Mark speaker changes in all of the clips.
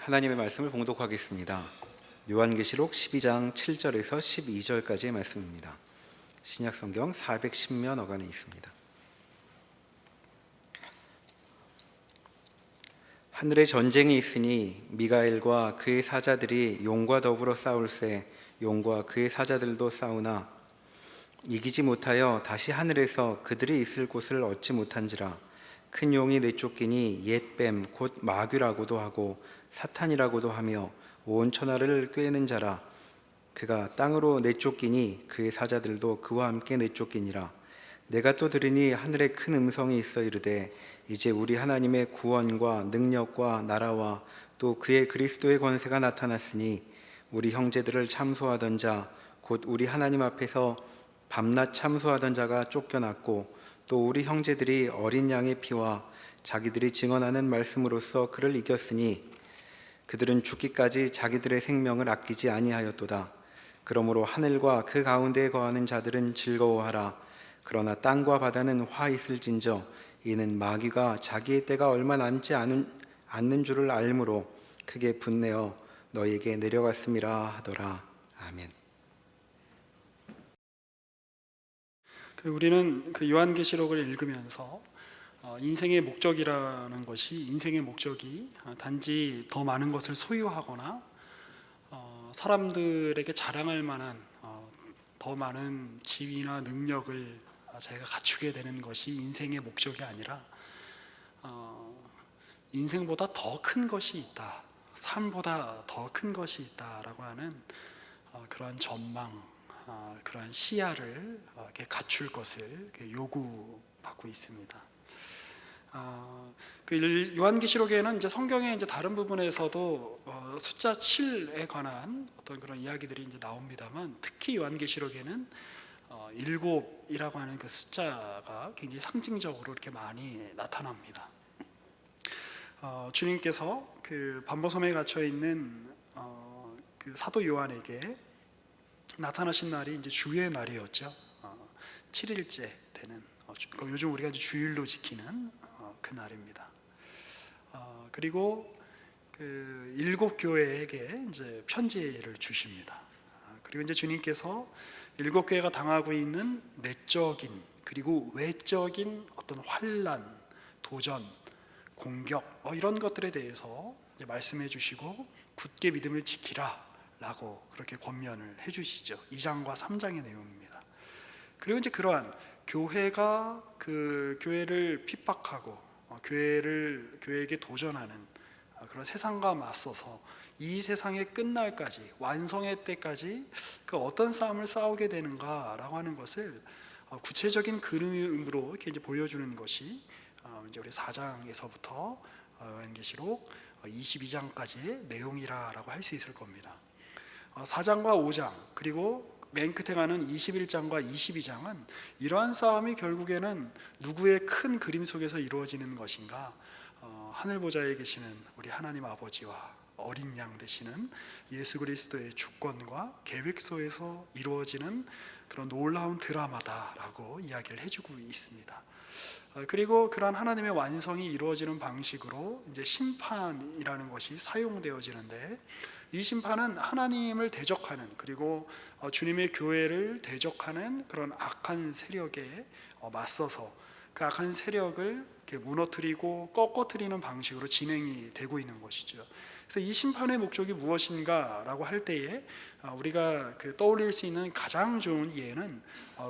Speaker 1: 하나님의 말씀을 봉독하겠습니다. 요한계시록 12장 7절에서 12절까지의 말씀입니다. 신약성경 410면 어간에 있습니다. 하늘에 전쟁이 있으니 미가엘과 그의 사자들이 용과 더불어 싸울새 용과 그의 사자들도 싸우나 이기지 못하여 다시 하늘에서 그들이 있을 곳을 얻지 못한지라. 큰 용이 내쫓기니 옛뱀 곧 마귀라고도 하고 사탄이라고도 하며 온 천하를 꿰는 자라. 그가 땅으로 내쫓기니 그의 사자들도 그와 함께 내쫓기니라. 내가 또 들으니 하늘에 큰 음성이 있어 이르되 이제 우리 하나님의 구원과 능력과 나라와 또 그의 그리스도의 권세가 나타났으니 우리 형제들을 참소하던 자 곧 우리 하나님 앞에서 밤낮 참소하던 자가 쫓겨났고 또 우리 형제들이 어린 양의 피와 자기들이 증언하는 말씀으로써 그를 이겼으니 그들은 죽기까지 자기들의 생명을 아끼지 아니하였도다. 그러므로 하늘과 그 가운데에 거하는 자들은 즐거워하라. 그러나 땅과 바다는 화 있을진저 이는 마귀가 자기의 때가 얼마 남지 않는 줄을 알므로 크게 분내어 너희에게 내려갔음이라 하더라. 아멘.
Speaker 2: 우리는 요한계시록을 읽으면서 인생의 목적이라는 것이 인생의 목적이 단지 더 많은 것을 소유하거나 사람들에게 자랑할 만한 더 많은 지위나 능력을 자기가 갖추게 되는 것이 인생의 목적이 아니라 인생보다 더 큰 것이 있다, 삶보다 더 큰 것이 있다라고 하는 그러한 전망, 그러한 시야를 이렇게 갖출 것을 요구받고 있습니다. 요한계시록에는 이제 성경의 이제 다른 부분에서도 숫자 7에 관한 어떤 그런 이야기들이 이제 나옵니다만, 특히 요한계시록에는 7이라고 하는 그 숫자가 굉장히 상징적으로 이렇게 많이 나타납니다. 주님께서 그 반보섬에 gat혀 있는 그 사도 요한에게 나타나신 날이 이제 주의 날이었죠. 7일째 되는 요즘 우리가 이제 주일로 지키는 그 날입니다. 그리고 그 7 교회에게 이제 편지를 주십니다. 그리고 이제 주님께서 7 교회가 당하고 있는 내적인 그리고 외적인 어떤 환난, 도전, 공격 이런 것들에 대해서 이제 말씀해 주시고 굳게 믿음을 지키라 라고 그렇게 권면을 해주시죠. 2장과 3장의 내용입니다. 그리고 이제 그러한 교회가 그 교회를 핍박하고 교회에게 도전하는 그런 세상과 맞서서 이 세상의 끝날까지, 완성의 때까지 그 어떤 싸움을 싸우게 되는가라고 하는 것을 구체적인 그림으로 이렇게 이제 보여주는 것이 이제 우리 4장에서부터 요한계시록 22장까지의 내용이라고 할 수 있을 겁니다. 4장과 5장 그리고 맨 끝에 가는 21장과 22장은 이러한 싸움이 결국에는 누구의 큰 그림 속에서 이루어지는 것인가, 하늘 보좌에 계시는 우리 하나님 아버지와 어린 양 되시는 예수 그리스도의 주권과 계획서에서 이루어지는 그런 놀라운 드라마다라고 이야기를 해주고 있습니다. 그리고 그러한 하나님의 완성이 이루어지는 방식으로 이제 심판이라는 것이 사용되어지는데, 이 심판은 하나님을 대적하는, 그리고 주님의 교회를 대적하는 그런 악한 세력에 맞서서 그 악한 세력을 이렇게 무너뜨리고 꺾어뜨리는 방식으로 진행이 되고 있는 것이죠. 그래서 이 심판의 목적이 무엇인가라고 할 때에 우리가 떠올릴 수 있는 가장 좋은 예는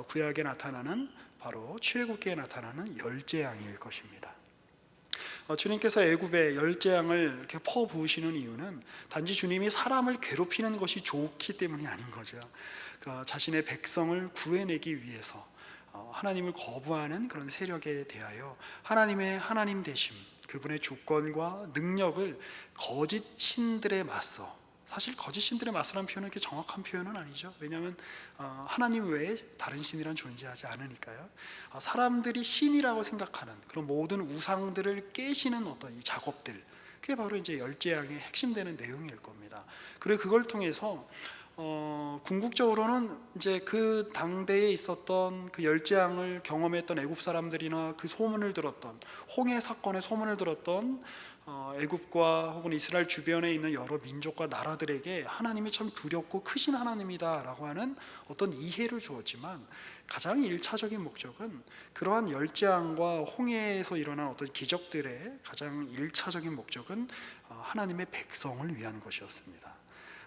Speaker 2: 구약에 나타나는 바로 출애굽기에 나타나는 열재앙일 것입니다. 주님께서 애굽에 열재앙을 이렇게 퍼부으시는 이유는 단지 주님이 사람을 괴롭히는 것이 좋기 때문이 아닌 거죠. 자신의 백성을 구해내기 위해서 하나님을 거부하는 그런 세력에 대하여 하나님의 하나님 되심, 그분의 주권과 능력을 거짓 신들에 맞서, 사실 거짓 신들에 맞서라는 표현은 그렇게 정확한 표현은 아니죠. 왜냐하면 하나님 외에 다른 신이란 존재하지 않으니까요. 사람들이 신이라고 생각하는 그런 모든 우상들을 깨시는 어떤 이 작업들, 그게 바로 이제 열재앙의 핵심되는 내용일 겁니다. 그리고 그걸 통해서 궁극적으로는 이제 그 당대에 있었던 그 열재앙을 경험했던 애굽 사람들이나 그 소문을 들었던 홍해 사건의 소문을 들었던 애굽과 혹은 이스라엘 주변에 있는 여러 민족과 나라들에게 하나님이 참 두렵고 크신 하나님이다라고 하는 어떤 이해를 주었지만, 가장 일차적인 목적은 그러한 열재앙과 홍해에서 일어난 어떤 기적들의 가장 일차적인 목적은 하나님의 백성을 위한 것이었습니다.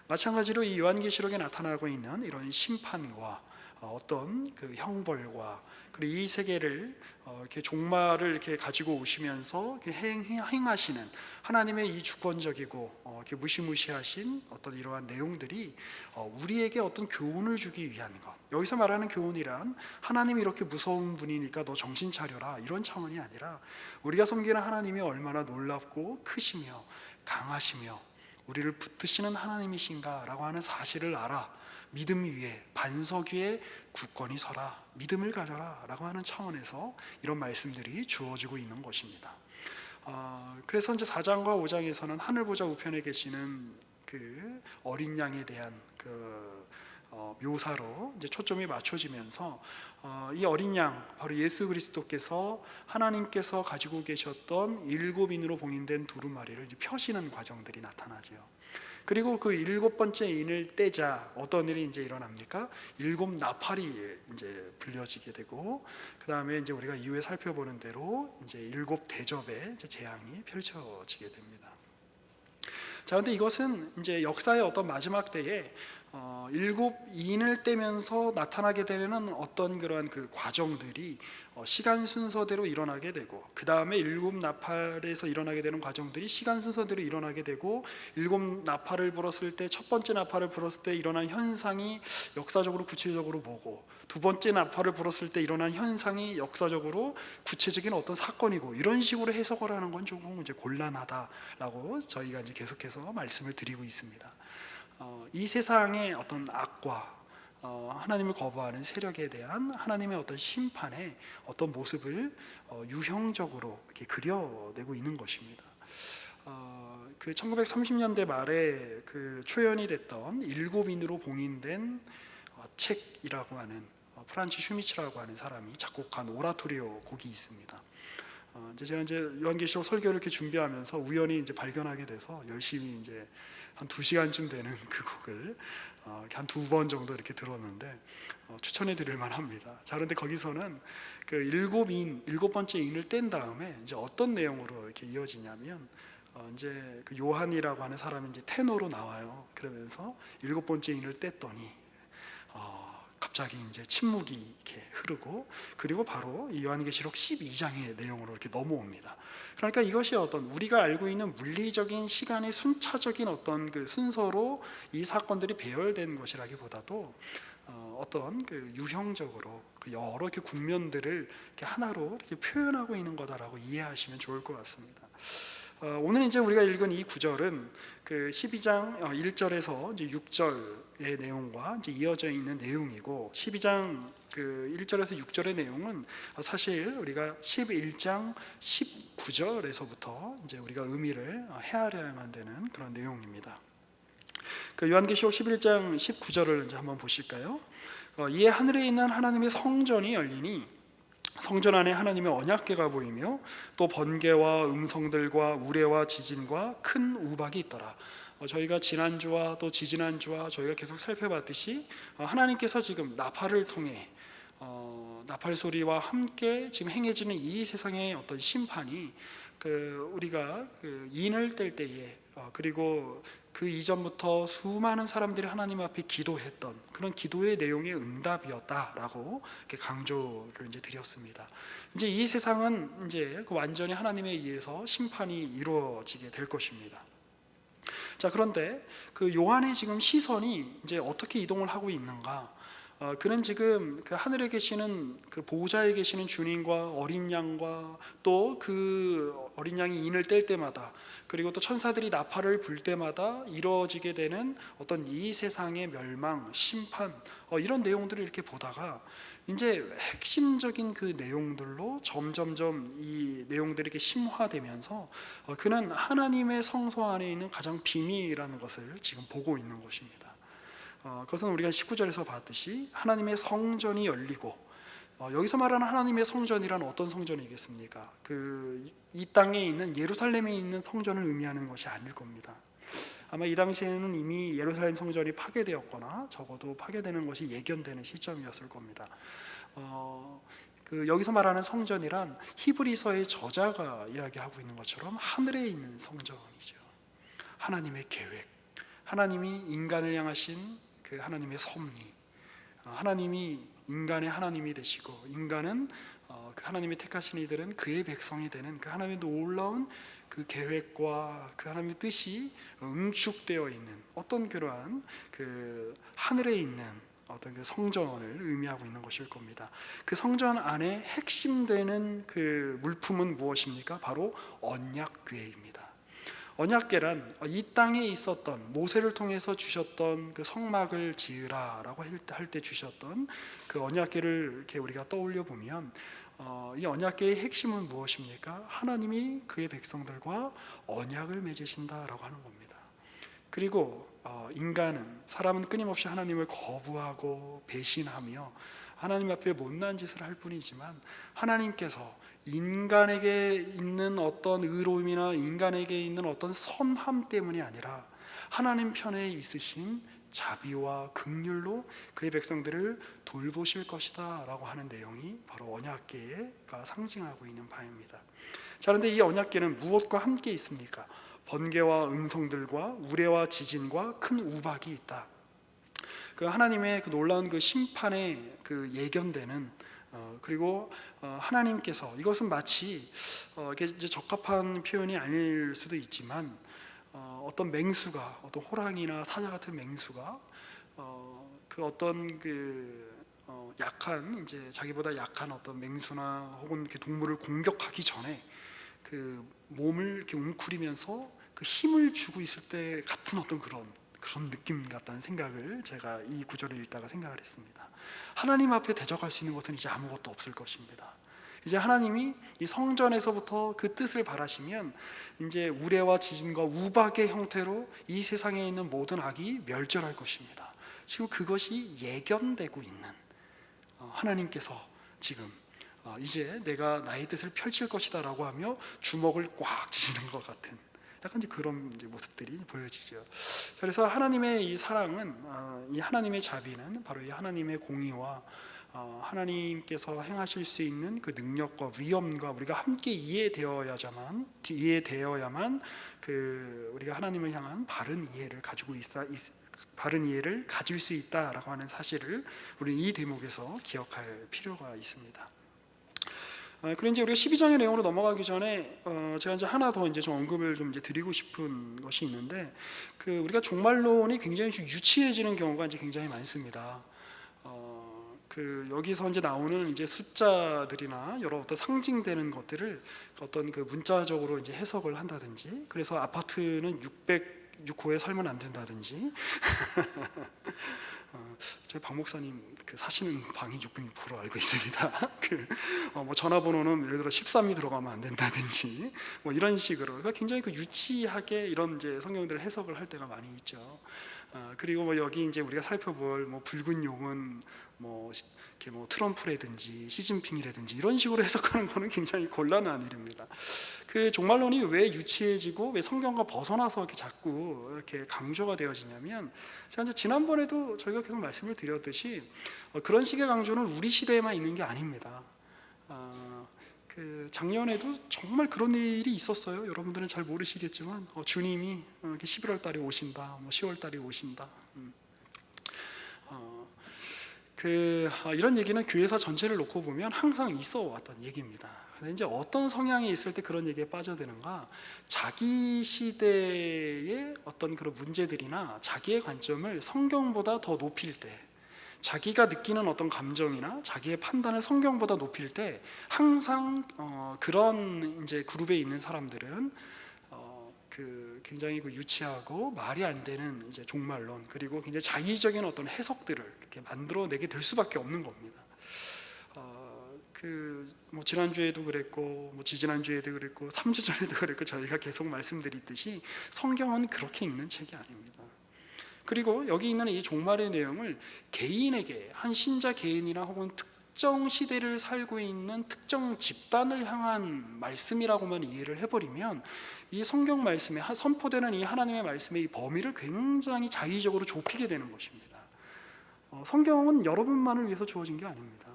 Speaker 2: 마찬가지로 이 요한계시록에 나타나고 있는 이런 심판과 어떤 그 형벌과, 그리고 이 세계를 이렇게 종말을 이렇게 가지고 오시면서 이렇게 행하시는 하나님의 이 주권적이고 이렇게 무시무시하신 어떤 이러한 내용들이 우리에게 어떤 교훈을 주기 위한 것. 여기서 말하는 교훈이란 하나님이 이렇게 무서운 분이니까 너 정신 차려라, 이런 차원이 아니라 우리가 섬기는 하나님이 얼마나 놀랍고 크시며 강하시며 우리를 붙드시는 하나님이신가라고 하는 사실을 알아 믿음 위에, 반석 위에 굳건히 서라, 믿음을 가져라 라고 하는 차원에서 이런 말씀들이 주어지고 있는 것입니다. 그래서 이제 4장과 5장에서는 하늘 보좌 우편에 계시는 그 어린 양에 대한 그 묘사로 이제 초점이 맞춰지면서 이 어린 양, 바로 예수 그리스도께서 하나님께서 가지고 계셨던 7인으로 봉인된 두루마리를 이제 펴시는 과정들이 나타나죠. 그리고 그 7번째 인을 떼자 어떤 일이 이제 일어납니까? 7 나팔이 이제 불려지게 되고, 그 다음에 이제 우리가 이후에 살펴보는 대로 이제 7 대접의 이제 재앙이 펼쳐지게 됩니다. 자, 그런데 이것은 이제 역사의 어떤 마지막 때에 7인을 떼면서 나타나게 되는 어떤 그러한 그 과정들이 시간 순서대로 일어나게 되고, 그 다음에 7 나팔에서 일어나게 되는 과정들이 시간 순서대로 일어나게 되고, 7 나팔을 불었을 때, 첫 번째 나팔을 불었을 때 일어난 현상이 역사적으로 구체적으로 뭐고, 두 번째 나팔을 불었을 때 일어난 현상이 역사적으로 구체적인 어떤 사건이고, 이런 식으로 해석을 하는 건 조금 이제 곤란하다라고 저희가 이제 계속해서 말씀을 드리고 있습니다. 이 세상의 어떤 악과 하나님을 거부하는 세력에 대한 하나님의 어떤 심판의 어떤 모습을 유형적으로 이렇게 그려내고 있는 것입니다. 그 1930년대 말에 그 초연이 됐던 7인으로 봉인된 책이라고 하는 프란츠 슈미츠라고 하는 사람이 작곡한 오라토리오 곡이 있습니다. 제가 이제 요한계시록 설교를 이렇게 준비하면서 우연히 이제 발견하게 돼서 열심히 이제 한 2시간쯤 되는 그 곡을 한 2번 정도 이렇게 들었는데 추천해 드릴 만합니다. 자, 그런데 거기서는 그 7번째 인을 뗀 다음에 이제 어떤 내용으로 이렇게 이어지냐면, 이제 그 요한이라고 하는 사람이 이제 테너로 나와요. 그러면서 7번째 인을 뗐더니 갑자기 이제 침묵이 이렇게 흐르고, 그리고 바로 이 요한계시록 12장의 내용으로 이렇게 넘어옵니다. 그러니까 이것이 어떤 우리가 알고 있는 물리적인 시간의 순차적인 어떤 그 순서로 이 사건들이 배열된 것이라기보다도 어떤 그 유형적으로 그 여러 이렇게 국면들을 이렇게 하나로 이렇게 표현하고 있는 거다라고 이해하시면 좋을 것 같습니다. 오늘 이제 우리가 읽은 이 구절은 그 12장 1절에서 이제 6절의 내용과 이제 이어져 있는 내용이고, 12장 그 1절에서 6절의 내용은 사실 우리가 11장 19절에서부터 이제 우리가 의미를 헤아려야만 되는 그런 내용입니다. 그 요한계시록 11장 19절을 이제 한번 보실까요? 이에 하늘에 있는 하나님의 성전이 열리니 성전 안에 하나님의 언약궤가 보이며 또 번개와 음성들과 우레와 지진과 큰 우박이 있더라. 저희가 지난주와 또 지지난주와 저희가 계속 살펴봤듯이 하나님께서 지금 나팔을 통해 나팔 소리와 함께 지금 행해지는 이 세상의 어떤 심판이 우리가 인을 뗄 때에 그리고 그 이전부터 수많은 사람들이 하나님 앞에 기도했던 그런 기도의 내용의 응답이었다라고 이렇게 강조를 이제 드렸습니다. 이제 이 세상은 이제 완전히 하나님에 의해서 심판이 이루어지게 될 것입니다. 자, 그런데 그 요한의 지금 시선이 이제 어떻게 이동을 하고 있는가? 그는 지금 그 하늘에 계시는 그 보좌에 계시는 주님과 어린 양과 또 그 어린 양이 인을 뗄 때마다, 그리고 또 천사들이 나팔을 불 때마다 이루어지게 되는 어떤 이 세상의 멸망, 심판, 이런 내용들을 이렇게 보다가 이제 핵심적인 그 내용들로 점점점 이 내용들이 이렇게 심화되면서 그는 하나님의 성소 안에 있는 가장 비밀이라는 것을 지금 보고 있는 것입니다. 그것은 우리가 19절에서 봤듯이 하나님의 성전이 열리고 여기서 말하는 하나님의 성전이란 어떤 성전이겠습니까? 이 땅에 있는 예루살렘에 있는 성전을 의미하는 것이 아닐 겁니다. 아마 이 당시에는 이미 예루살렘 성전이 파괴되었거나 적어도 파괴되는 것이 예견되는 시점이었을 겁니다. 여기서 말하는 성전이란 히브리서의 저자가 이야기하고 있는 것처럼 하늘에 있는 성전이죠. 하나님의 계획, 하나님이 인간을 향하신 그 하나님의 섭리, 하나님이 인간의 하나님이 되시고 인간은 그 하나님의 택하신 이들은 그의 백성이 되는 그 하나님의 놀라운 그 계획과 그 하나님의 뜻이 응축되어 있는 어떤 그러한 그 하늘에 있는 어떤 그 성전을 의미하고 있는 것일 겁니다. 그 성전 안에 핵심되는 그 물품은 무엇입니까? 바로 언약궤입니다. 언약궤란 이 땅에 있었던 모세를 통해서 주셨던 그 성막을 지으라라고 할 때 주셨던 그 언약궤를 이렇게 우리가 떠올려 보면 이 언약궤의 핵심은 무엇입니까? 하나님이 그의 백성들과 언약을 맺으신다라고 하는 겁니다. 그리고 사람은 끊임없이 하나님을 거부하고 배신하며 하나님 앞에 못난 짓을 할 뿐이지만 하나님께서 인간에게 있는 어떤 의로움이나 인간에게 있는 어떤 선함 때문이 아니라 하나님 편에 있으신 자비와 긍휼로 그의 백성들을 돌보실 것이다 라고 하는 내용이 바로 언약궤가 상징하고 있는 바입니다. 자, 그런데 이 언약궤는 무엇과 함께 있습니까? 번개와 음성들과 우레와 지진과 큰 우박이 있다. 그 하나님의 그 놀라운 그 심판에 그 예견되는 그리고 하나님께서 이것은 마치 이게 이제 적합한 표현이 아닐 수도 있지만 어떤 맹수가 어떤 호랑이나 사자 같은 맹수가 그 어떤 약한 이제 자기보다 약한 어떤 맹수나 혹은 그 동물을 공격하기 전에 그 몸을 이렇게 웅크리면서 그 힘을 주고 있을 때 같은 어떤 그런 느낌 같다는 생각을 제가 이 구절을 읽다가 생각을 했습니다. 하나님 앞에 대적할 수 있는 것은 이제 아무것도 없을 것입니다. 이제 하나님이 이 성전에서부터 그 뜻을 바라시면 이제 우레와 지진과 우박의 형태로 이 세상에 있는 모든 악이 멸절할 것입니다. 지금 그것이 예견되고 있는 하나님께서 지금 이제 내가 나의 뜻을 펼칠 것이다 라고 하며 주먹을 꽉 쥐시는 것 같은 약간 이제 그런 이제 모습들이 보여지죠. 그래서 하나님의 이 사랑은 이 하나님의 자비는 바로 이 하나님의 공의와 하나님께서 행하실 수 있는 그 능력과 위엄과 우리가 함께 이해되어야만 우리가 하나님을 향한 바른 이해를 바른 이해를 가질 수 있다라고 하는 사실을 우리는 이 대목에서 기억할 필요가 있습니다. 그리고 이제 우리가 12장의 내용으로 넘어가기 전에 제가 이제 하나 더 이제 좀 언급을 좀 이제 드리고 싶은 것이 있는데 우리가 종말론이 굉장히 좀 유치해지는 경우가 이제 굉장히 많습니다. 여기서 이제 나오는 이제 숫자들이나 여러 어떤 상징되는 것들을 어떤 그 문자적으로 이제 해석을 한다든지, 그래서 아파트는 606호에 살면 안 된다든지, 저희 박 목사님 사시는 방이 606호로 알고 있습니다. 뭐 전화번호는 예를 들어 13이 들어가면 안 된다든지, 뭐 이런 식으로 그러니까 굉장히 유치하게 이런 이제 성경들을 해석을 할 때가 많이 있죠. 그리고 뭐 여기 이제 우리가 살펴볼 뭐 붉은 용은 뭐 이렇게 뭐 트럼프라든지 시진핑이라든지 이런 식으로 해석하는 거는 굉장히 곤란한 일입니다. 종말론이 왜 유치해지고 왜 성경과 벗어나서 이렇게 자꾸 이렇게 강조가 되어지냐면, 제가 이제 지난번에도 저희가 계속 말씀을 드렸듯이 그런 식의 강조는 우리 시대에만 있는 게 아닙니다. 작년에도 정말 그런 일이 있었어요. 여러분들은 잘 모르시겠지만 주님이 11월 달에 오신다, 뭐 10월 달에 오신다. 이런 얘기는 교회사 전체를 놓고 보면 항상 있어 왔던 얘기입니다. 근데 이제 어떤 성향이 있을 때 그런 얘기에 빠져드는가? 자기 시대의 어떤 그런 문제들이나 자기의 관점을 성경보다 더 높일 때, 자기가 느끼는 어떤 감정이나 자기의 판단을 성경보다 높일 때 항상 그런 이제 그룹에 있는 사람들은 굉장히 유치하고 말이 안 되는 이제 종말론, 그리고 굉장히 자의적인 어떤 해석들을 이렇게 만들어내게 될 수밖에 없는 겁니다. 뭐 지난주에도 그랬고, 뭐 지지난주에도 그랬고, 3주 전에도 그랬고, 저희가 계속 말씀드렸듯이 성경은 그렇게 읽는 책이 아닙니다. 그리고 여기 있는 이 종말의 내용을 개인에게, 한 신자 개인이나 혹은 특정 시대를 살고 있는 특정 집단을 향한 말씀이라고만 이해를 해버리면 이 성경 말씀에 선포되는 이 하나님의 말씀의 이 범위를 굉장히 자의적으로 좁히게 되는 것입니다. 성경은 여러분만을 위해서 주어진 게 아닙니다.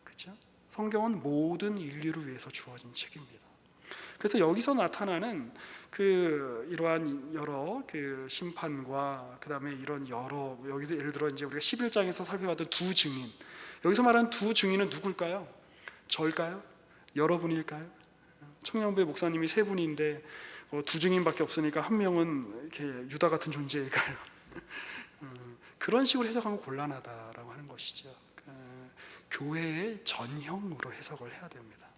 Speaker 2: 그렇죠? 성경은 모든 인류를 위해서 주어진 책입니다. 그래서 여기서 나타나는 이러한 여러 심판과 그다음에 이런 여러, 여기서 예를 들어 이제 우리가 11장에서 살펴봤던 두 증인, 여기서 말하는 두 증인은 누굴까요? 저일까요? 여러분일까요? 청년부의 목사님이 세 분인데 두 증인밖에 없으니까 한 명은 이렇게 유다 같은 존재일까요? 그런 식으로 해석하면 곤란하다라고 하는 것이죠. 교회의 전형으로 해석을 해야 됩니다.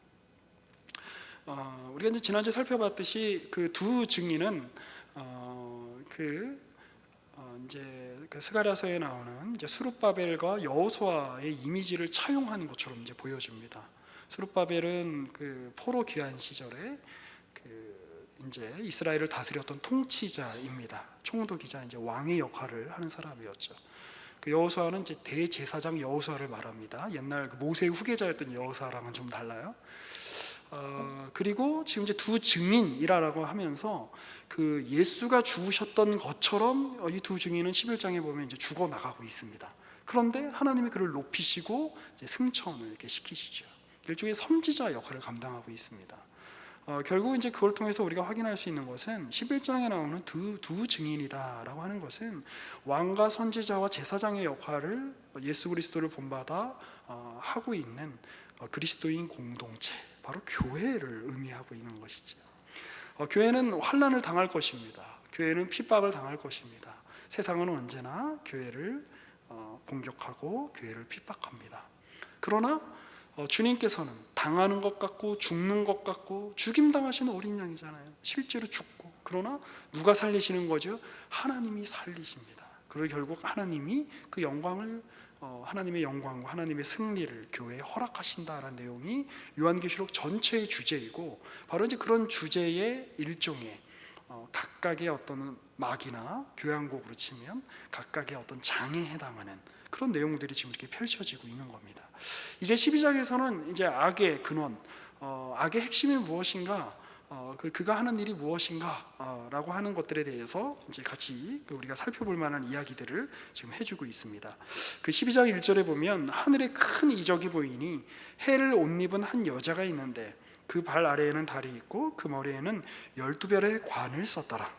Speaker 2: 우리가 이제 지난주에 살펴봤듯이 그 두 증인은 이제 스가랴서에 나오는 이제 스룹바벨과 여호수아의 이미지를 차용한 것처럼 이제 보여집니다. 스룹바벨은 포로 귀환 시절에 이제 이스라엘을 다스렸던 통치자입니다. 총독이자 이제 왕의 역할을 하는 사람이었죠. 여호수아는 이제 대제사장 여호수아를 말합니다. 옛날 모세의 후계자였던 여호수아랑은 좀 달라요. 그리고 지금 이제 두 증인이라고 하면서 예수가 죽으셨던 것처럼 이 두 증인은 11장에 보면 이제 죽어 나가고 있습니다. 그런데 하나님이 그를 높이시고 이제 승천을 이렇게 시키시죠. 일종의 선지자 역할을 감당하고 있습니다. 결국 이제 그걸 통해서 우리가 확인할 수 있는 것은 11장에 나오는 두 증인이다라고 하는 것은 왕과 선지자와 제사장의 역할을 예수 그리스도를 본받아 하고 있는 그리스도인 공동체, 바로 교회를 의미하고 있는 것이죠. 교회는 환난을 당할 것입니다. 교회는 핍박을 당할 것입니다. 세상은 언제나 교회를 공격하고 교회를 핍박합니다. 그러나 주님께서는 당하는 것 같고 죽는 것 같고 죽임당하시는 어린 양이잖아요. 실제로 죽고, 그러나 누가 살리시는 거죠? 하나님이 살리십니다. 그리고 결국 하나님이 그 영광을 하나님의 영광과 하나님의 승리를 교회에 허락하신다라는 내용이 요한계시록 전체의 주제이고, 바로 이제 그런 주제의 일종의 각각의 어떤 막이나 교향곡으로 치면 각각의 어떤 장에 해당하는 그런 내용들이 지금 이렇게 펼쳐지고 있는 겁니다. 이제 12장에서는 이제 악의 근원, 악의 핵심이 무엇인가, 그가 하는 일이 무엇인가 라고 하는 것들에 대해서 이제 같이 우리가 살펴볼 만한 이야기들을 지금 해주고 있습니다. 12장 1절에 보면 하늘에 큰 이적이 보이니 해를 옷 입은 한 여자가 있는데 그 발 아래에는 달이 있고 그 머리에는 12별의 관을 썼더라.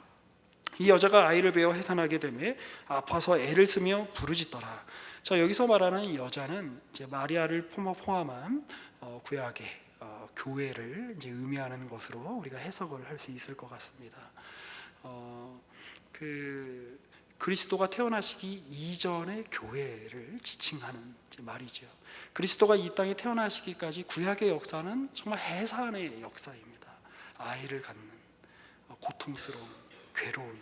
Speaker 2: 이 여자가 아이를 베어 해산하게 되매 아파서 애를 쓰며 부르짖더라. 자, 여기서 말하는 여자는 이제 마리아를 포함한 구약의 교회를 이제 의미하는 것으로 우리가 해석을 할 수 있을 것 같습니다. 그리스도가 태어나시기 이전의 교회를 지칭하는 말이죠. 그리스도가 이 땅에 태어나시기까지 구약의 역사는 정말 해산의 역사입니다. 아이를 갖는 고통스러운, 괴로운,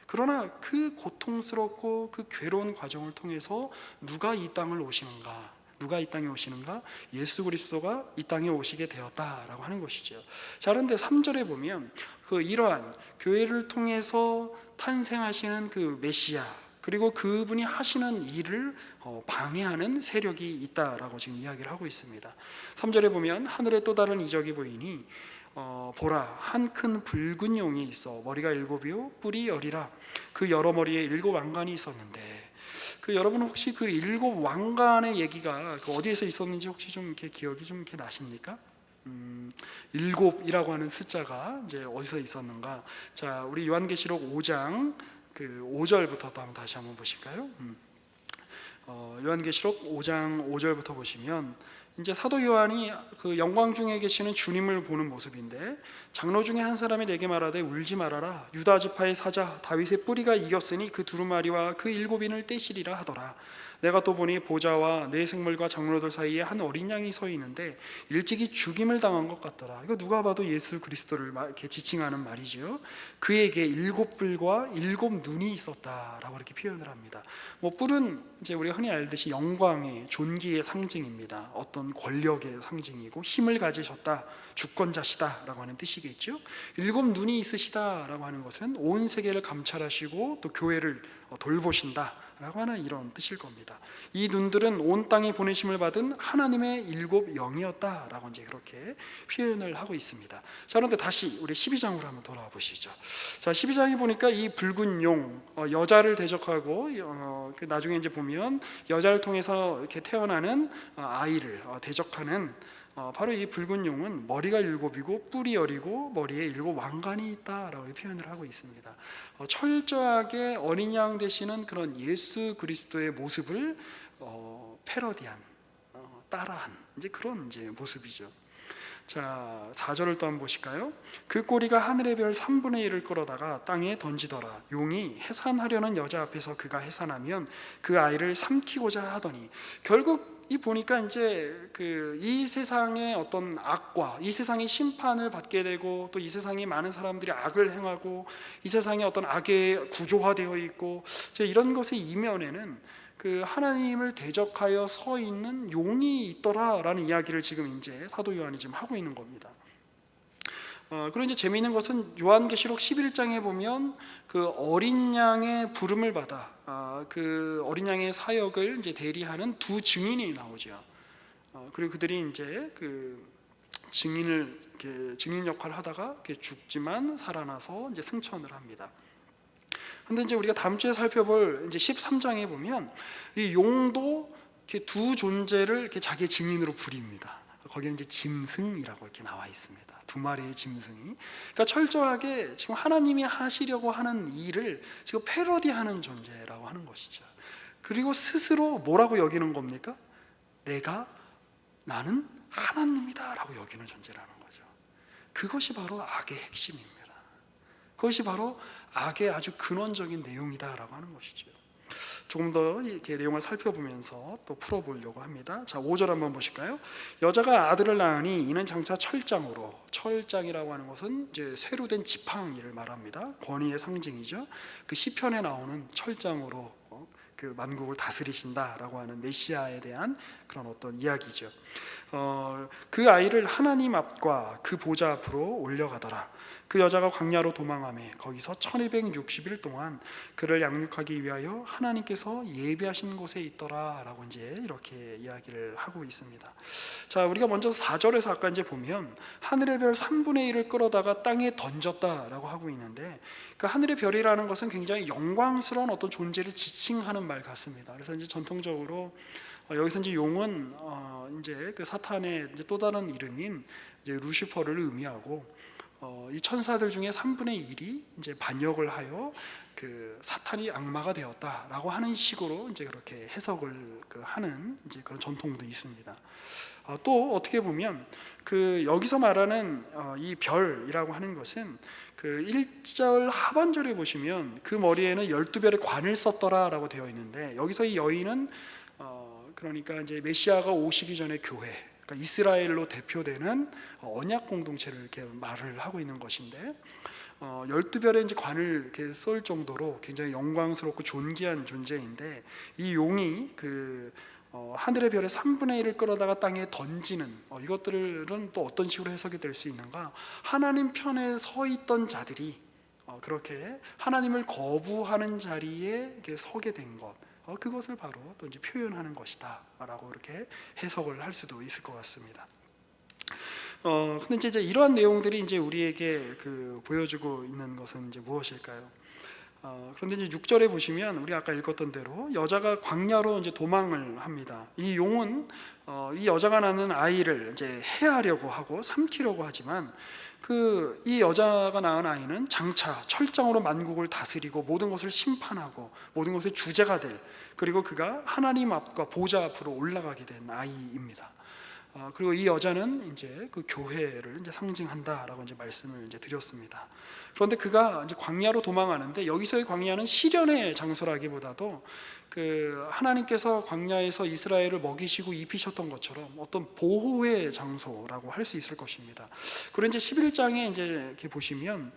Speaker 2: 그러나 그 고통스럽고 그 괴로운 과정을 통해서 누가 이 땅을 오시는가? 누가 이 땅에 오시는가? 예수 그리스도가 이 땅에 오시게 되었다라고 하는 것이죠. 자, 그런데 3절에 보면 이러한 교회를 통해서 탄생하시는 그 메시아, 그리고 그분이 하시는 일을 방해하는 세력이 있다라고 지금 이야기를 하고 있습니다. 3절에 보면 하늘에 또 다른 이적이 보이니 보라, 한 큰 붉은 용이 있어 머리가 7이요 뿔이 10이라. 그 여러 머리에 7 왕관이 있었는데, 여러분 혹시 그 7 왕관의 얘기가 어디에서 있었는지 혹시 좀 이렇게 기억이 좀 이렇게 나십니까? 7이라고 하는 숫자가 이제 어디서 있었는가? 자, 우리 요한계시록 5장 5절부터 다시 한번 보실까요? 요한계시록 5장 5절부터 보시면 이제 사도 요한이 영광 중에 계시는 주님을 보는 모습인데, 장로 중에 한 사람이 내게 말하되 울지 말아라. 유다 지파의 사자 다윗의 뿌리가 이겼으니 그 두루마리와 그 7인을 떼시리라 하더라. 내가 또 보니 보좌와 네 생물과 장로들 사이에 한 어린 양이 서 있는데 일찍이 죽임을 당한 것 같더라. 이거 누가 봐도 예수 그리스도를 이렇게 지칭하는 말이죠. 그에게 7뿔과 7 눈이 있었다라고 이렇게 표현을 합니다. 뿔은 이제 우리가 흔히 알듯이 영광의, 존귀의 상징입니다. 어떤 권력의 상징이고 힘을 가지셨다, 주권자시다라고 하는 뜻이겠죠. 7 눈이 있으시다라고 하는 것은 온 세계를 감찰하시고 또 교회를 돌보신다 라고 하는 이런 뜻일 겁니다. 이 눈들은 온 땅에 보내심을 받은 하나님의 일곱 영이었다라고 이제 그렇게 표현을 하고 있습니다. 자, 그런데 다시 우리 12장으로 한번 돌아와 보시죠. 자, 12장에 보니까 이 붉은 용, 여자를 대적하고 나중에 이제 보면 여자를 통해서 이렇게 태어나는 아이를 대적하는 바로 이 붉은 용은 머리가 일곱이고 뿔이 열이고 머리에 일곱 왕관이 있다라고 표현을 하고 있습니다. 철저하게 어린 양 되시는 그런 예수 그리스도의 모습을 패러디한, 따라한 이제 그런 이제 모습이죠. 자, 4절을 또 한번 보실까요? 그 꼬리가 하늘의 별 3분의 1을 끌어다가 땅에 던지더라. 용이 해산하려는 여자 앞에서 그가 해산하면 그 아이를 삼키고자 하더니, 결국 이 보니까 이제 이 세상의 어떤 악과 이 세상의 심판을 받게 되고, 또 이 세상에 많은 사람들이 악을 행하고 이 세상에 어떤 악에 구조화되어 있고, 이런 것의 이면에는 그 하나님을 대적하여 서 있는 용이 있더라라는 이야기를 지금 이제 사도 요한이 지금 하고 있는 겁니다. 그리고 이제 재미있는 것은 요한계시록 11장에 보면 그 어린 양의 부름을 받아 그 어린 양의 사역을 이제 대리하는 두 증인이 나오죠. 그리고 그들이 이제 그 증인 역할을 하다가 죽지만 살아나서 이제 승천을 합니다. 근데 이제 우리가 다음 주에 살펴볼 이제 13장에 보면 이 용도 이렇게 두 존재를 이렇게 자기의 증인으로 부립니다. 거기는 이제 짐승이라고 이렇게 나와 있습니다. 두 마리의 짐승이. 그러니까 철저하게 지금 하나님이 하시려고 하는 일을 지금 패러디하는 존재라고 하는 것이죠. 그리고 스스로 뭐라고 여기는 겁니까? 나는 하나님이다라고 여기는 존재라는 거죠. 그것이 바로 악의 핵심입니다. 그것이 바로 악의 아주 근원적인 내용이다라고 하는 것이죠. 조금 더 이렇게 내용을 살펴보면서 또 풀어보려고 합니다. 자, 5절 한번 보실까요? 여자가 아들을 낳으니 이는 장차 철장으로, 철장이라고 하는 것은 이제 쇠로 된 지팡이를 말합니다. 권위의 상징이죠. 그 시편에 나오는 철장으로 그 만국을 다스리신다라고 하는 메시아에 대한 그런 어떤 이야기죠. 그 아이를 하나님 앞과 그 보좌 앞으로 올려가더라. 그 여자가 광야로 도망하며 거기서 1260일 동안 그를 양육하기 위하여 하나님께서 예비하신 곳에 있더라라고 이제 이렇게 이야기를 하고 있습니다. 자, 우리가 먼저 4절에서 아까 이제 보면 하늘의 별 3분의 1을 끌어다가 땅에 던졌다라고 하고 있는데, 그 하늘의 별이라는 것은 굉장히 영광스러운 어떤 존재를 지칭하는 말 같습니다. 그래서 이제 전통적으로 여기서 이제 용은 이제 그 사탄의 이제 또 다른 이름인 이제 루시퍼를 의미하고, 이 천사들 중에 3분의 1이 이제 반역을 하여 그 사탄이 악마가 되었다라고 하는 식으로 이제 그렇게 해석을 하는 이제 그런 전통도 있습니다. 또 어떻게 보면 그 여기서 말하는 이 별이라고 하는 것은 그 1절 하반절에 보시면 그 머리에는 12별의 관을 썼더라라고 되어 있는데, 여기서 이 여인은 그러니까 이제 메시아가 오시기 전에 교회, 그러니까 이스라엘로 대표되는 언약 공동체를 이렇게 말을 하고 있는 것인데, 12별의 이제 관을 이렇게 쏠 정도로 굉장히 영광스럽고 존귀한 존재인데, 이 용이 그 하늘의 별의 3분의 1을 끌어다가 땅에 던지는 이것들은 또 어떤 식으로 해석이 될 수 있는가? 하나님 편에 서 있던 자들이 그렇게 하나님을 거부하는 자리에 이렇게 서게 된 것, 그것을 바로 또 이제 표현하는 것이다라고 이렇게 해석을 할 수도 있을 것 같습니다. 근데 이제 이러한 내용들이 이제 우리에게 보여주고 있는 것은 이제 무엇일까요? 그런데 이제 6절에 보시면 우리 아까 읽었던 대로 여자가 광야로 이제 도망을 합니다. 이 용은 이 여자가 낳는 아이를 이제 해하려고 하고 삼키려고 하지만 이 여자가 낳은 아이는 장차 철장으로 만국을 다스리고 모든 것을 심판하고 모든 것의 주제가 될, 그리고 그가 하나님 앞과 보좌 앞으로 올라가게 된 아이입니다. 그리고 이 여자는 이제 그 교회를 이제 상징한다라고 이제 말씀을 이제 드렸습니다. 그런데 그가 이제 광야로 도망하는데, 여기서의 광야는 시련의 장소라기보다도 그 하나님께서 광야에서 이스라엘을 먹이시고 입히셨던 것처럼 어떤 보호의 장소라고 할 수 있을 것입니다. 그리고 이제 11장에 이제 이렇게 보시면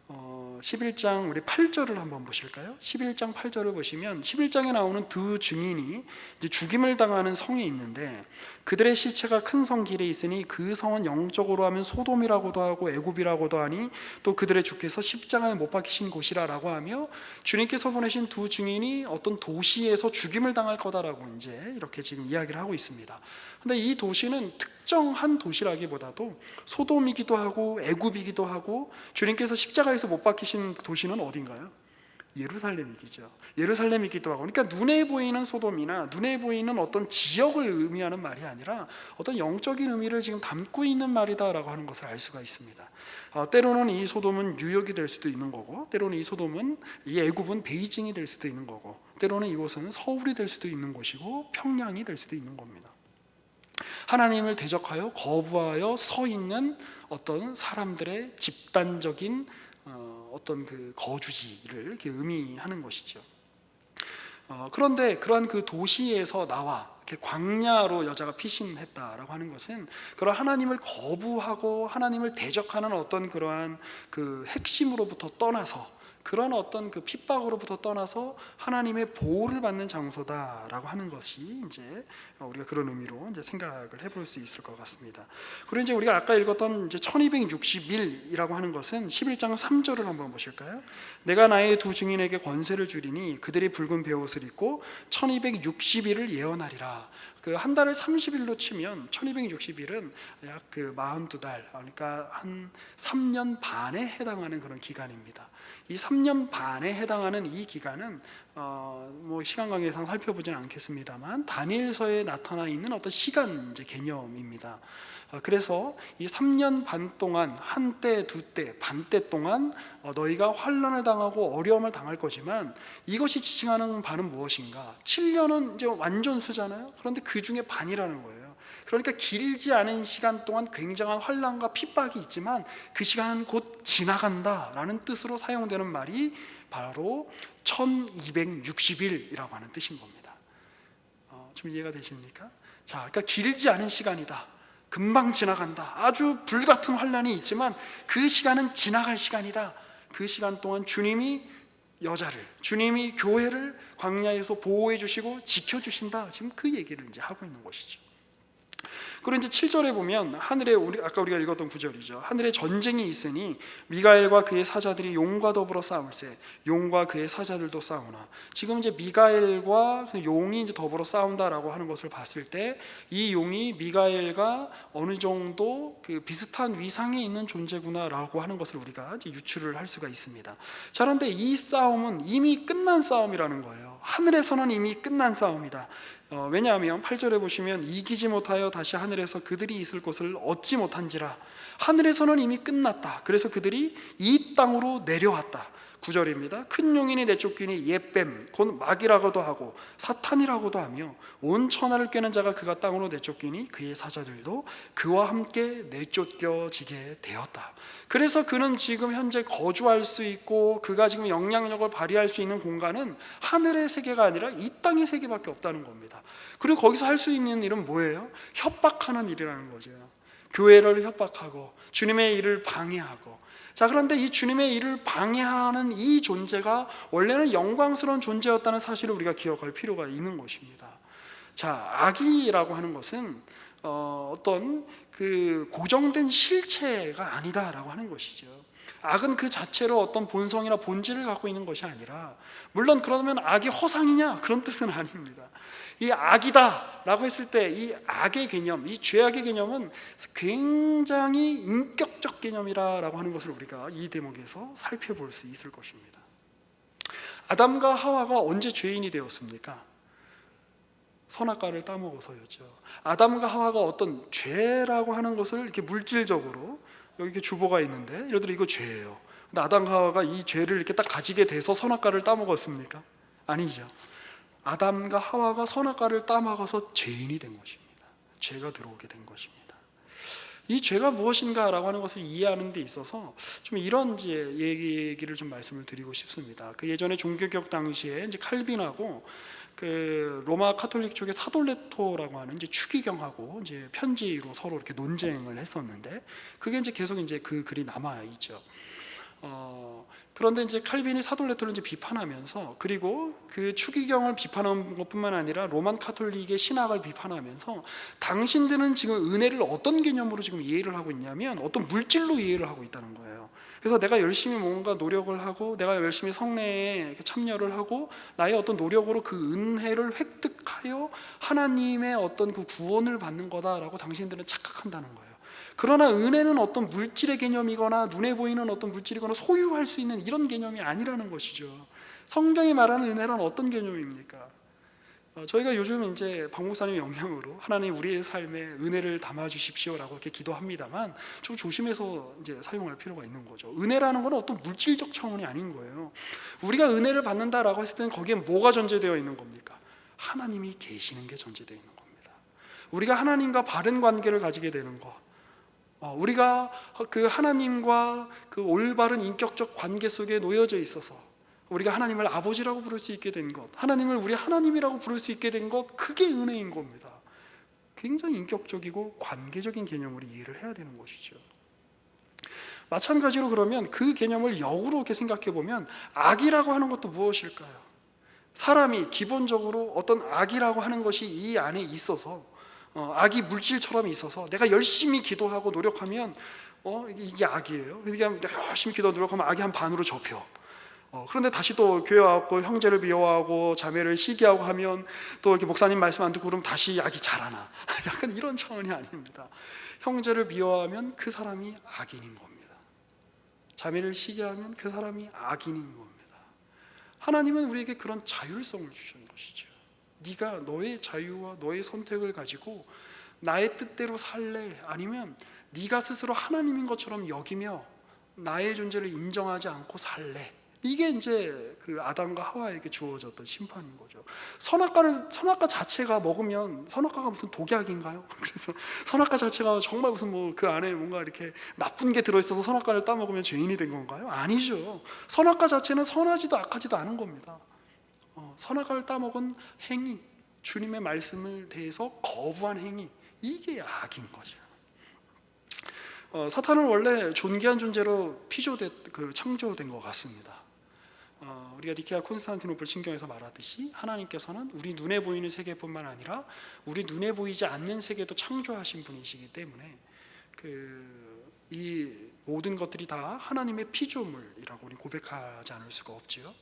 Speaker 2: 11장 우리 8절을 한번 보실까요? 11장 8절을 보시면 11장에 나오는 두 증인이 이제 죽임을 당하는 성이 있는데 그들의 시체가 큰 성 길에 있으니 그 성은 영적으로 하면 소돔이라고도 하고 애굽이라고도 하니 또 그들의 주께서 십자가에 못 박히신 곳이라라고 하며 주님께서 보내신 두 증인이 어떤 도시에서 죽임을 당할 거다라고 이제 이렇게 지금 이야기를 하고 있습니다. 근데 이 도시는 특정한 도시라기보다도 소돔이기도 하고 애굽이기도 하고 주님께서 십자가에서 못 박히신 도시는 어딘가요? 예루살렘이죠. 예루살렘이기도 하고, 그러니까 눈에 보이는 소돔이나 눈에 보이는 어떤 지역을 의미하는 말이 아니라 어떤 영적인 의미를 지금 담고 있는 말이다라고 하는 것을 알 수가 있습니다. 때로는 이 소돔은 뉴욕이 될 수도 있는 거고, 때로는 이 소돔은 이 애굽은 베이징이 될 수도 있는 거고, 때로는 이곳은 서울이 될 수도 있는 곳이고 평양이 될 수도 있는 겁니다. 하나님을 대적하여 거부하여 서 있는 어떤 사람들의 집단적인 어떤 그 거주지를 이렇게 의미하는 것이죠. 그런데 그러한 그 도시에서 나와 이렇게 광야로 여자가 피신했다라고 하는 것은 그런 하나님을 거부하고 하나님을 대적하는 어떤 그러한 그 핵심으로부터 떠나서 그런 어떤 그 핍박으로부터 떠나서 하나님의 보호를 받는 장소다라고 하는 것이 이제 우리가 그런 의미로 이제 생각을 해볼 수 있을 것 같습니다. 그리고 이제 우리가 아까 읽었던 이제 1260일이라고 하는 것은 11장 3절을 한번 보실까요? 내가 나의 두 증인에게 권세를 주리니 그들이 붉은 베옷을 입고 1260일을 예언하리라. 그 한 달을 30일로 치면 1260일은 약 그 42달, 그러니까 한 3년 반에 해당하는 그런 기간입니다. 이 3년 반에 해당하는 이 기간은 뭐 시간 관계상 살펴보지는 않겠습니다만 다니엘서에 나타나 있는 어떤 시간 이제 개념입니다. 그래서 이 3년 반 동안 한때, 두때, 반때 동안 너희가 환난을 당하고 어려움을 당할 거지만 이것이 지칭하는 바는 무엇인가? 7년은 이제 완전 수잖아요. 그런데 그 중에 반이라는 거예요. 그러니까 길지 않은 시간 동안 굉장한 환난과 핍박이 있지만 그 시간은 곧 지나간다라는 뜻으로 사용되는 말이 바로 1260일이라고 하는 뜻인 겁니다. 좀 이해가 되십니까? 자, 그러니까 길지 않은 시간이다. 금방 지나간다. 아주 불같은 환난이 있지만 그 시간은 지나갈 시간이다. 그 시간 동안 주님이 여자를, 주님이 교회를 광야에서 보호해 주시고 지켜 주신다. 지금 그 얘기를 이제 하고 있는 것이죠. 그리고 이제 7절에 보면 하늘에 아까 우리가 읽었던 구절이죠. 하늘에 전쟁이 있으니 미가엘과 그의 사자들이 용과 더불어 싸울세 용과 그의 사자들도 싸우나. 지금 이제 미가엘과 그 용이 이제 더불어 싸운다라고 하는 것을 봤을 때 이 용이 미가엘과 어느 정도 그 비슷한 위상에 있는 존재구나라고 하는 것을 우리가 이제 유추를 할 수가 있습니다. 자, 그런데 이 싸움은 이미 끝난 싸움이라는 거예요. 하늘에서는 이미 끝난 싸움이다. 왜냐하면 8절에 보시면 이기지 못하여 다시 하늘에서 그들이 있을 곳을 얻지 못한지라. 하늘에서는 이미 끝났다. 그래서 그들이 이 땅으로 내려왔다. 9절입니다. 큰 용인이 내쫓기니 옛뱀 곧 마귀라고도 하고 사탄이라고도 하며 온 천하를 꿰는 자가 그가 땅으로 내쫓기니 그의 사자들도 그와 함께 내쫓겨지게 되었다. 그래서 그는 지금 현재 거주할 수 있고 그가 지금 영향력을 발휘할 수 있는 공간은 하늘의 세계가 아니라 이 땅의 세계밖에 없다는 겁니다. 그리고 거기서 할 수 있는 일은 뭐예요? 협박하는 일이라는 거죠. 교회를 협박하고 주님의 일을 방해하고. 자, 그런데 이 주님의 일을 방해하는 이 존재가 원래는 영광스러운 존재였다는 사실을 우리가 기억할 필요가 있는 것입니다. 자, 악이라고 하는 것은 어떤 그 고정된 실체가 아니다라고 하는 것이죠. 악은 그 자체로 어떤 본성이나 본질을 갖고 있는 것이 아니라, 물론 그러면 악이 허상이냐? 그런 뜻은 아닙니다. 이 악이다 라고 했을 때 이 악의 개념, 이 죄악의 개념은 굉장히 인격적 개념이라고 하는 것을 우리가 이 대목에서 살펴볼 수 있을 것입니다. 아담과 하와가 언제 죄인이 되었습니까? 선악과를 따먹어서였죠. 아담과 하와가 어떤 죄라고 하는 것을 이렇게 물질적으로, 여기 이렇게 주보가 있는데 예를 들어 이거 죄예요. 근데 아담과 하와가 이 죄를 이렇게 딱 가지게 돼서 선악과를 따먹었습니까? 아니죠. 아담과 하와가 선악과를 따먹어서 죄인이 된 것입니다. 죄가 들어오게 된 것입니다. 이 죄가 무엇인가라고 하는 것을 이해하는 데 있어서 좀 이런 이제 얘기를 좀 말씀을 드리고 싶습니다. 그 예전에 종교개혁 당시에 이제 칼빈하고 그 로마 카톨릭 쪽의 사돌레토라고 하는 이제 추기경하고 이제 편지로 서로 이렇게 논쟁을 했었는데 그게 이제 계속 이제 그 글이 남아 있죠. 그런데 이제 칼빈이 사도레토를 이제 비판하면서, 그리고 그 추기경을 비판한 것뿐만 아니라 로만 카톨릭의 신학을 비판하면서, 당신들은 지금 은혜를 어떤 개념으로 지금 이해를 하고 있냐면 어떤 물질로 이해를 하고 있다는 거예요. 그래서 내가 열심히 뭔가 노력을 하고, 내가 열심히 성례에 참여를 하고, 나의 어떤 노력으로 그 은혜를 획득하여 하나님의 어떤 그 구원을 받는 거다라고 당신들은 착각한다는 거예요. 그러나 은혜는 어떤 물질의 개념이거나 눈에 보이는 어떤 물질이거나 소유할 수 있는 이런 개념이 아니라는 것이죠. 성경이 말하는 은혜는 어떤 개념입니까? 저희가 요즘 이제 박 목사님의 영향으로 하나님 우리의 삶에 은혜를 담아 주십시오라고 이렇게 기도합니다만, 좀 조심해서 이제 사용할 필요가 있는 거죠. 은혜라는 건 어떤 물질적 차원이 아닌 거예요. 우리가 은혜를 받는다라고 했을 때는 거기에 뭐가 전제되어 있는 겁니까? 하나님이 계시는 게 전제되어 있는 겁니다. 우리가 하나님과 바른 관계를 가지게 되는 것, 우리가 그 하나님과 그 올바른 인격적 관계 속에 놓여져 있어서 우리가 하나님을 아버지라고 부를 수 있게 된 것, 하나님을 우리 하나님이라고 부를 수 있게 된 것, 그게 은혜인 겁니다. 굉장히 인격적이고 관계적인 개념으로 이해를 해야 되는 것이죠. 마찬가지로 그러면 그 개념을 역으로 이렇게 생각해 보면, 악이라고 하는 것도 무엇일까요? 사람이 기본적으로 어떤 악이라고 하는 것이 이 안에 있어서, 악이 물질처럼 있어서 내가 열심히 기도하고 노력하면 이게 악이에요. 그러니까 내가 열심히 기도 노력하면 악이 한 반으로 접혀. 그런데 다시 또 교회 와서 형제를 미워하고 자매를 시기하고 하면, 또 이렇게 목사님 말씀 안 듣고 그러면 다시 악이 자라나. 약간 이런 차원이 아닙니다. 형제를 미워하면 그 사람이 악인인 겁니다. 자매를 시기하면 그 사람이 악인인 겁니다. 하나님은 우리에게 그런 자율성을 주신 것이죠. 네가 너의 자유와 너의 선택을 가지고 나의 뜻대로 살래? 아니면 네가 스스로 하나님인 것처럼 여기며 나의 존재를 인정하지 않고 살래? 이게 이제 그 아담과 하와에게 주어졌던 심판인 거죠. 선악과 자체가 먹으면, 선악과가 무슨 독약인가요? 그래서 선악과 자체가 정말 무슨 뭐 그 안에 뭔가 이렇게 나쁜 게 들어있어서 선악과를 따먹으면 죄인이 된 건가요? 아니죠. 선악과 자체는 선하지도 악하지도 않은 겁니다. 선악과를 따먹은 행위, 주님의 말씀을 대해서 거부한 행위, 이게 악인 거죠. 사탄은 원래 존귀한 존재로 창조된 것 같습니다. 우리가 니케아 콘스탄티노플 신경에서 말하듯이, 하나님께서는 우리 눈에 보이는 세계뿐만 아니라 우리 눈에 보이지 않는 세계도 창조하신 분이시기 때문에 이 모든 것들이 다 하나님의 피조물이라고 우리 고백하지 않을 수가 없지요.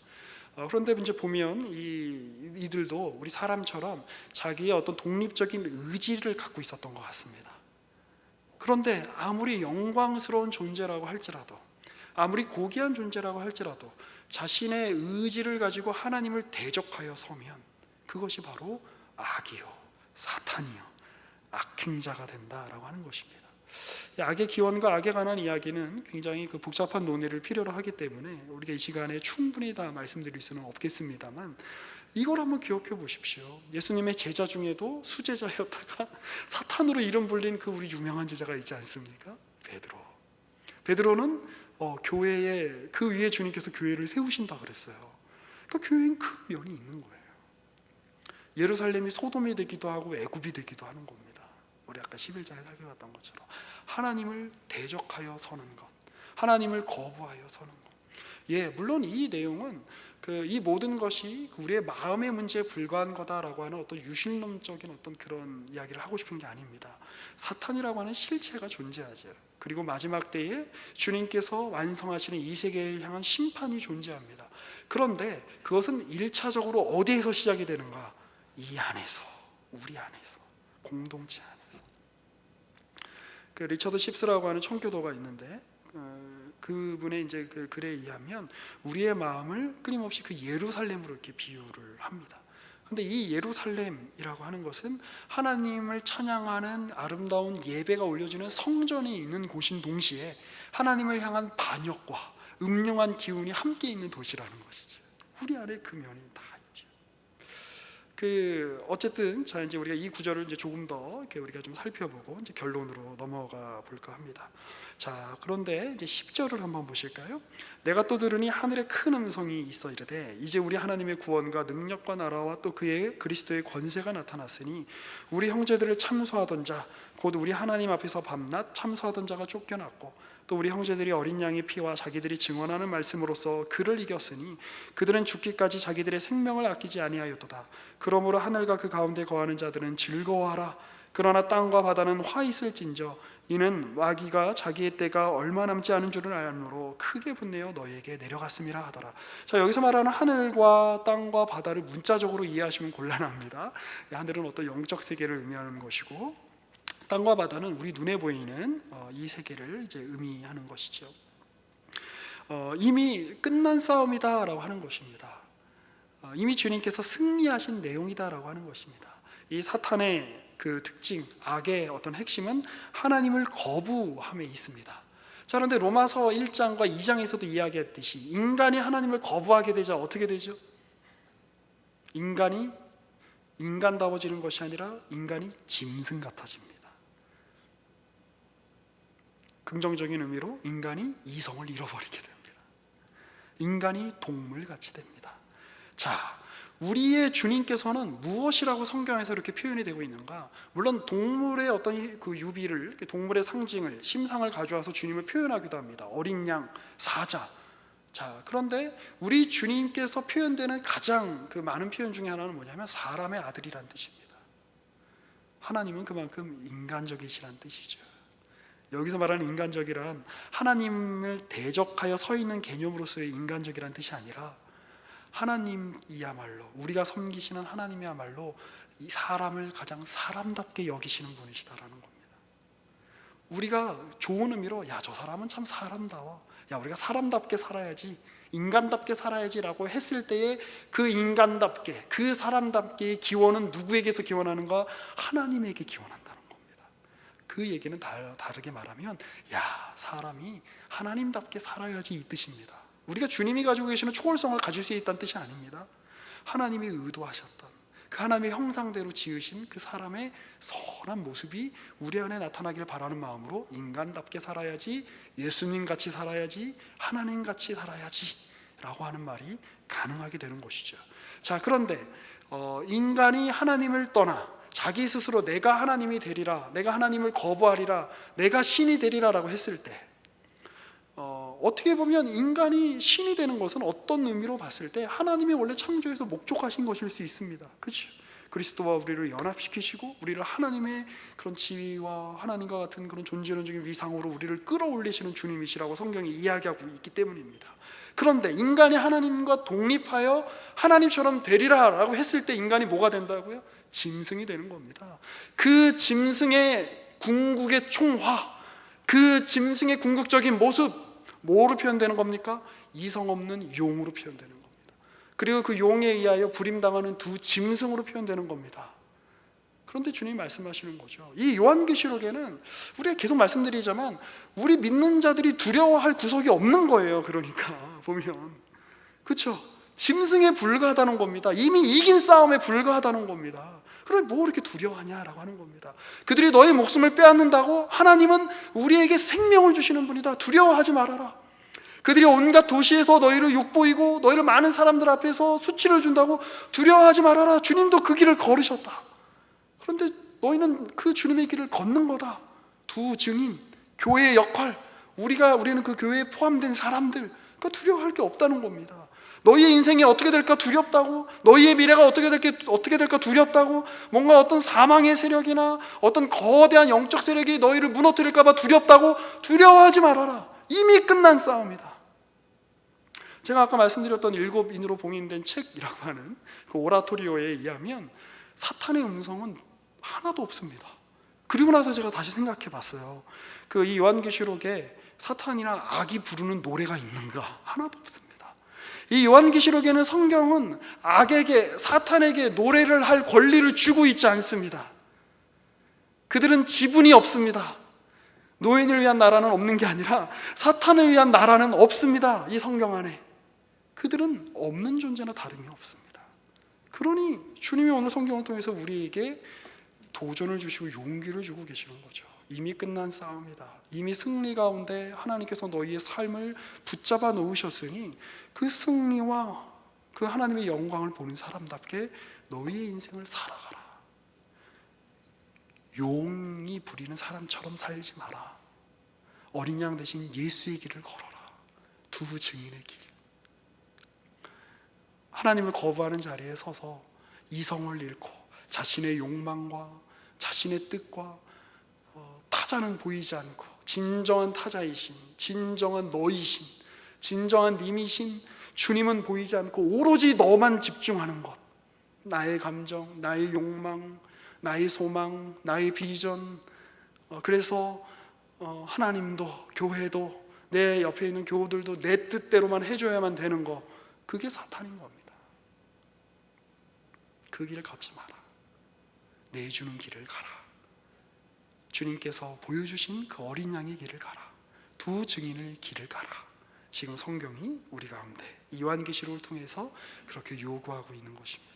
Speaker 2: 그런데 이제 보면 이들도 우리 사람처럼 자기의 어떤 독립적인 의지를 갖고 있었던 것 같습니다. 그런데 아무리 영광스러운 존재라고 할지라도, 아무리 고귀한 존재라고 할지라도 자신의 의지를 가지고 하나님을 대적하여 서면 그것이 바로 악이요, 사탄이요, 악행자가 된다라고 하는 것입니다. 악의 기원과 악에 관한 이야기는 굉장히 복잡한 논의를 필요로 하기 때문에 우리가 이 시간에 충분히 다 말씀드릴 수는 없겠습니다만, 이걸 한번 기억해 보십시오. 예수님의 제자 중에도 수제자였다가 사탄으로 이름 불린 그 우리 유명한 제자가 있지 않습니까? 베드로는 교회에, 그 위에 주님께서 교회를 세우신다 그랬어요. 그러니까 교회엔 그 면이 있는 거예요. 예루살렘이 소돔이 되기도 하고 애굽이 되기도 하는 겁니다. 우리 아까 11장에 살펴봤던 것처럼 하나님을 대적하여 서는 것, 하나님을 거부하여 서는 것. 물론 이 내용은 이 모든 것이 우리의 마음의 문제에 불과한 거다라고 하는 어떤 유실론적인 어떤 그런 이야기를 하고 싶은 게 아닙니다. 사탄이라고 하는 실체가 존재하죠. 그리고 마지막 때에 주님께서 완성하시는 이 세계를 향한 심판이 존재합니다. 그런데 그것은 1차적으로 어디에서 시작이 되는가? 이 안에서, 우리 안에서, 공동체 안에서. 리처드 십스라고 하는 청교도가 있는데, 그분의 이제 그 글에 의하면 우리의 마음을 끊임없이 그 예루살렘으로 이렇게 비유를 합니다. 근데 이 예루살렘이라고 하는 것은 하나님을 찬양하는 아름다운 예배가 올려지는 성전이 있는 곳인 동시에 하나님을 향한 반역과 음흉한 기운이 함께 있는 도시라는 것이죠. 우리 안에 그 면이 다 있죠. 어쨌든 자, 이제 우리가 이 구절을 이제 조금 더 이렇게 우리가 좀 살펴보고 이제 결론으로 넘어가 볼까 합니다. 자, 그런데 이제 10절을 한번 보실까요? 내가 또 들으니 하늘에 큰 음성이 있어 이르되, 이제 우리 하나님의 구원과 능력과 나라와 또 그의 그리스도의 권세가 나타났으니 우리 형제들을 참소하던 자, 곧 우리 하나님 앞에서 밤낮 참소하던 자가 쫓겨났고, 또 우리 형제들이 어린 양의 피와 자기들이 증언하는 말씀으로써 그를 이겼으니 그들은 죽기까지 자기들의 생명을 아끼지 아니하였도다. 그러므로 하늘과 그 가운데 거하는 자들은 즐거워하라. 그러나 땅과 바다는 화 있을진저 이는 마귀가 자기의 때가 얼마 남지 않은 줄을 알므로 크게 분내어 너희에게 내려갔음이라 하더라. 자, 여기서 말하는 하늘과 땅과 바다를 문자적으로 이해하시면 곤란합니다. 하늘은 어떤 영적 세계를 의미하는 것이고, 땅과 바다는 우리 눈에 보이는 이 세계를 이제 의미하는 것이죠. 이미 끝난 싸움이다라고 하는 것입니다. 이미 주님께서 승리하신 내용이다라고 하는 것입니다. 이 사탄의 그 특징, 악의 어떤 핵심은 하나님을 거부함에 있습니다. 자, 그런데 로마서 1장과 2장에서도 이야기했듯이 인간이 하나님을 거부하게 되자 어떻게 되죠? 인간이 인간다워지는 것이 아니라 인간이 짐승 같아집니다. 긍정적인 의미로 인간이 이성을 잃어버리게 됩니다. 인간이 동물같이 됩니다. 자, 우리의 주님께서는 무엇이라고 성경에서 이렇게 표현이 되고 있는가? 물론 동물의 어떤 그 유비를, 동물의 상징을, 심상을 가져와서 주님을 표현하기도 합니다. 어린 양, 사자. 자, 그런데 우리 주님께서 표현되는 가장 그 많은 표현 중에 하나는 뭐냐면 사람의 아들이란 뜻입니다. 하나님은 그만큼 인간적이시란 뜻이죠. 여기서 말하는 인간적이란 하나님을 대적하여 서 있는 개념으로서의 인간적이란 뜻이 아니라 하나님이야말로, 우리가 섬기시는 하나님이야말로 이 사람을 가장 사람답게 여기시는 분이시다라는 겁니다. 우리가 좋은 의미로 야, 저 사람은 참 사람다워, 야, 우리가 사람답게 살아야지, 인간답게 살아야지라고 했을 때에 그 인간답게, 그 사람답게의 기원은 누구에게서 기원하는가? 하나님에게 기원한다는 겁니다. 그 얘기는 다르게 말하면 야, 사람이 하나님답게 살아야지 이 뜻입니다. 우리가 주님이 가지고 계시는 초월성을 가질 수 있다는 뜻이 아닙니다. 하나님이 의도하셨던 그 하나님의 형상대로 지으신 그 사람의 선한 모습이 우리 안에 나타나길 바라는 마음으로 인간답게 살아야지, 예수님같이 살아야지, 하나님같이 살아야지 라고 하는 말이 가능하게 되는 것이죠. 자, 그런데 인간이 하나님을 떠나 자기 스스로 내가 하나님이 되리라, 내가 하나님을 거부하리라, 내가 신이 되리라 라고 했을 때 어떻게 보면 인간이 신이 되는 것은 어떤 의미로 봤을 때 하나님이 원래 창조해서 목적하신 것일 수 있습니다. 그렇죠? 그리스도와 우리를 연합시키시고 우리를 하나님의 그런 지위와 하나님과 같은 그런 존재론적인 위상으로 우리를 끌어올리시는 주님이시라고 성경이 이야기하고 있기 때문입니다. 그런데 인간이 하나님과 독립하여 하나님처럼 되리라 라고 했을 때 인간이 뭐가 된다고요? 짐승이 되는 겁니다. 그 짐승의 궁극의 총화, 그 짐승의 궁극적인 모습, 뭐로 표현되는 겁니까? 이성 없는 용으로 표현되는 겁니다. 그리고 그 용에 의하여 부림당하는 두 짐승으로 표현되는 겁니다. 그런데 주님이 말씀하시는 거죠. 이 요한계시록에는 우리가 계속 말씀드리자면 우리 믿는 자들이 두려워할 구석이 없는 거예요. 그러니까 보면, 그렇죠? 짐승에 불과하다는 겁니다. 이미 이긴 싸움에 불과하다는 겁니다. 그래 뭐 이렇게 두려워하냐라고 하는 겁니다. 그들이 너의 목숨을 빼앗는다고? 하나님은 우리에게 생명을 주시는 분이다. 두려워하지 말아라. 그들이 온갖 도시에서 너희를 욕보이고 너희를 많은 사람들 앞에서 수치를 준다고? 두려워하지 말아라. 주님도 그 길을 걸으셨다. 그런데 너희는 그 주님의 길을 걷는 거다. 두 증인, 교회의 역할, 우리는 그 교회에 포함된 사람들, 그러니까 두려워할 게 없다는 겁니다. 너희의 인생이 어떻게 될까 두렵다고? 너희의 미래가 어떻게 될까 두렵다고? 뭔가 어떤 사망의 세력이나 어떤 거대한 영적 세력이 너희를 무너뜨릴까 봐 두렵다고? 두려워하지 말아라. 이미 끝난 싸움이다. 제가 아까 말씀드렸던 7인으로 봉인된 책이라고 하는 그 오라토리오에 의하면 사탄의 음성은 하나도 없습니다. 그리고 나서 제가 다시 생각해 봤어요. 그 이 요한계시록에 사탄이나 악이 부르는 노래가 있는가? 하나도 없습니다. 이 요한계시록에는 성경은 악에게, 사탄에게 노래를 할 권리를 주고 있지 않습니다. 그들은 지분이 없습니다. 노인을 위한 나라는 없는 게 아니라 사탄을 위한 나라는 없습니다. 이 성경 안에 그들은 없는 존재나 다름이 없습니다. 그러니 주님이 오늘 성경을 통해서 우리에게 도전을 주시고 용기를 주고 계시는 거죠. 이미 끝난 싸움이다. 이미 승리 가운데 하나님께서 너희의 삶을 붙잡아 놓으셨으니 그 승리와 그 하나님의 영광을 보는 사람답게 너희의 인생을 살아가라. 용이 부리는 사람처럼 살지 마라. 어린 양 대신 예수의 길을 걸어라. 두 증인의 길. 하나님을 거부하는 자리에 서서 이성을 잃고 자신의 욕망과 자신의 뜻과 타자는 보이지 않고 진정한 타자이신, 진정한 너이신, 진정한 님이신 주님은 보이지 않고 오로지 너만 집중하는 것, 나의 감정, 나의 욕망, 나의 소망, 나의 비전. 그래서 하나님도 교회도 내 옆에 있는 교우들도 내 뜻대로만 해줘야만 되는 거, 그게 사탄인 겁니다. 그 길을 걷지 마라. 내주는 길을 가라. 주님께서 보여주신 그 어린 양의 길을 가라. 두 증인의 길을 가라. 지금 성경이 우리 가운데 요한계시록을 통해서 그렇게 요구하고 있는 것입니다.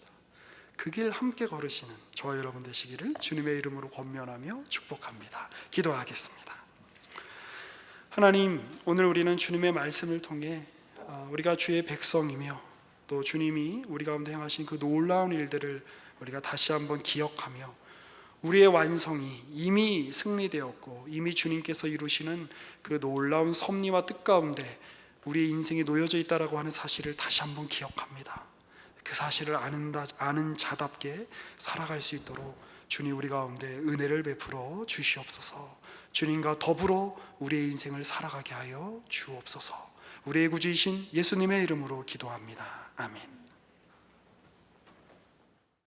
Speaker 2: 그 길 함께 걸으시는 저와 여러분 되시기를 주님의 이름으로 권면하며 축복합니다. 기도하겠습니다. 하나님, 오늘 우리는 주님의 말씀을 통해 우리가 주의 백성이며 또 주님이 우리 가운데 행하신 그 놀라운 일들을 우리가 다시 한번 기억하며 우리의 완성이 이미 승리되었고 이미 주님께서 이루시는 그 놀라운 섭리와 뜻 가운데 우리의 인생이 놓여져 있다라고 하는 사실을 다시 한번 기억합니다. 그 사실을 아는 자답게 살아갈 수 있도록 주님 우리 가운데 은혜를 베풀어 주시옵소서. 주님과 더불어 우리의 인생을 살아가게 하여 주옵소서. 우리의 구주이신 예수님의 이름으로 기도합니다. 아멘.